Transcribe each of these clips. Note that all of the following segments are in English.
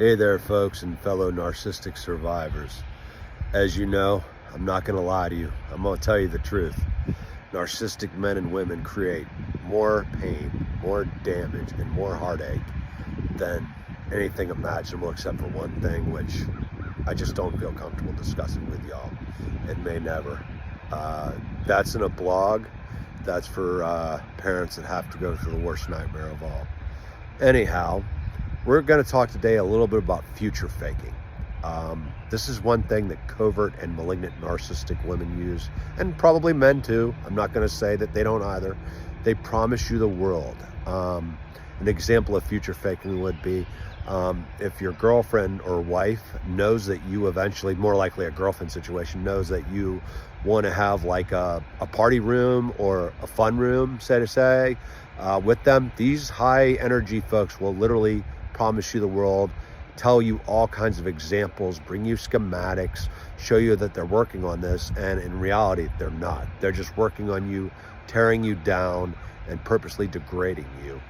Hey there, folks and fellow narcissistic survivors. As you know, I'm not going to lie to you. I'm going to tell you the truth. Narcissistic men and women create more pain, more damage, and more heartache than anything imaginable except for one thing, which I just don't feel comfortable discussing with y'all and may never. That's in a blog. That's for parents that have to go through the worst nightmare of all. Anyhow, we're going to talk today a little bit about future faking. This is one thing that covert and malignant narcissistic women use, and probably men too. I'm not going to say that they don't either. They promise you the world. An example of future faking would be if your girlfriend or wife knows that you eventually, more likely a girlfriend situation, knows that you want to have like a party room or a fun room, so to say, with them. These high energy folks will literally promise you the world, tell you all kinds of examples, bring you schematics, show you that they're working on this, and in reality they're not. They're just working on you, tearing you down, and purposely degrading you.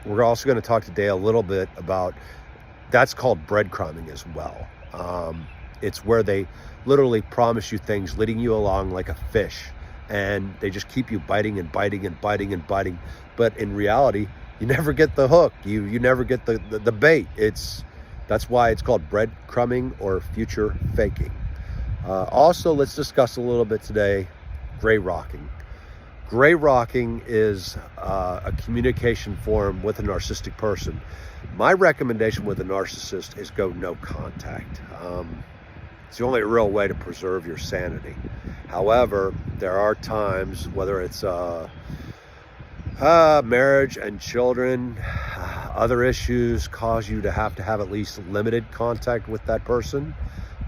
We're also going to talk today a little bit about, that's called breadcrumbing as well. It's where they literally promise you things, leading you along like a fish, and they just keep you biting and biting and biting and biting, but in reality you never get the hook. You never get the bait. That's why it's called breadcrumbing or future faking. Also, let's discuss a little bit today gray rocking. Gray rocking is a communication form with a narcissistic person. My recommendation with a narcissist is go no contact. It's the only real way to preserve your sanity. However, there are times, whether it's marriage and children, other issues cause you to have at least limited contact with that person.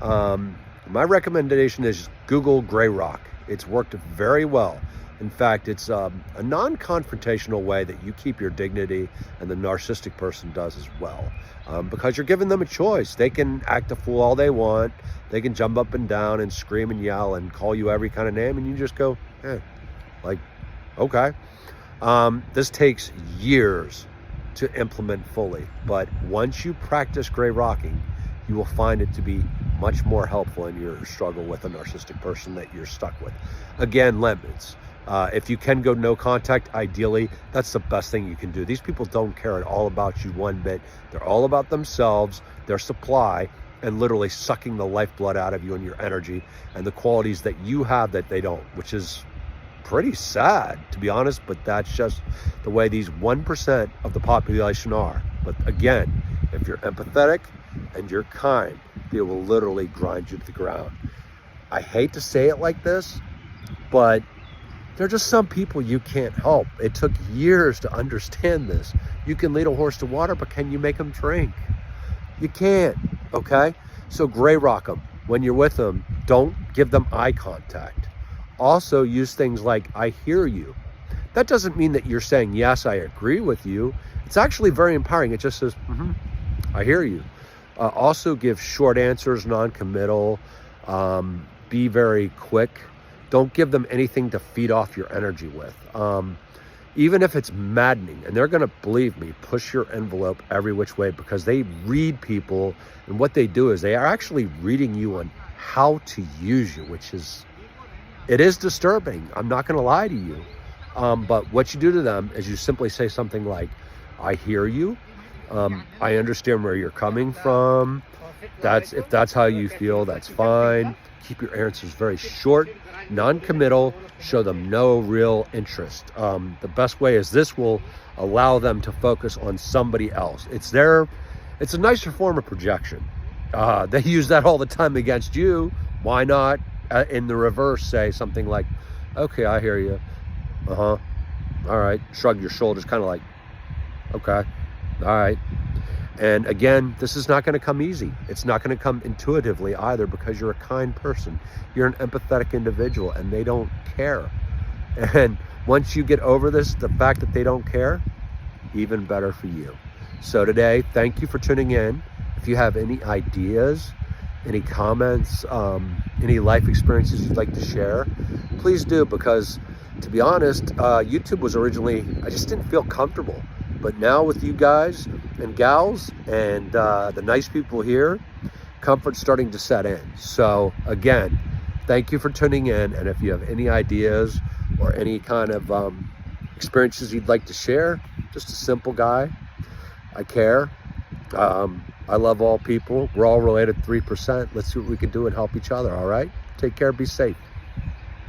My recommendation is Google gray rock. It's worked very well. In fact, it's a non-confrontational way that you keep your dignity, and the narcissistic person does as well. Because you're giving them a choice. They can act a fool all they want. They can jump up and down and scream and yell and call you every kind of name, and you just go, okay. This takes years to implement fully, but once you practice gray rocking, you will find it to be much more helpful in your struggle with a narcissistic person that you're stuck with. Again, limits. If you can go no contact, ideally, that's the best thing you can do. These people don't care at all about you one bit. They're all about themselves, their supply, and literally sucking the lifeblood out of you and your energy and the qualities that you have that they don't, which is pretty sad, to be honest, but that's just the way these 1% of the population are. But again, if you're empathetic and you're kind, they will literally grind you to the ground. I hate to say it like this, but there are just some people you can't help. It took years to understand this. You can lead a horse to water, but can you make them drink? You can't, okay? So gray rock them. When you're with them, don't give them eye contact. Also use things like, I hear you. That doesn't mean that you're saying, yes, I agree with you. It's actually very empowering. It just says, I hear you. Also give short answers, non-committal, be very quick. Don't give them anything to feed off your energy with. Even if it's maddening, and they're gonna, believe me, push your envelope every which way, because they read people, and what they do is they are actually reading you on how to use you, which is, it is disturbing. I'm not going to lie to you. But what you do to them is you simply say something like, I hear you. I understand where you're coming from. If that's how you feel, that's fine. Keep your answers very short, non-committal, show them no real interest. The best way is this will allow them to focus on somebody else. It's a nicer form of projection. They use that all the time against you. Why not? In the reverse, say something like, okay, I hear you. All right. Shrug your shoulders, kind of like, okay, all right. And again, this is not going to come easy. It's not going to come intuitively either, because you're a kind person. You're an empathetic individual, and they don't care. And once you get over this, the fact that they don't care, even better for you. So today, thank you for tuning in. If you have any ideas, any comments, any life experiences you'd like to share, please do, because to be honest, YouTube was originally, I just didn't feel comfortable. But now with you guys, and gals and the nice people here, comfort's starting to set in. So again, thank you for tuning in. And if you have any ideas or any kind of experiences you'd like to share, just a simple guy. I care. I love all people. We're all related 3%. Let's see what we can do and help each other, all right? Take care. Be safe.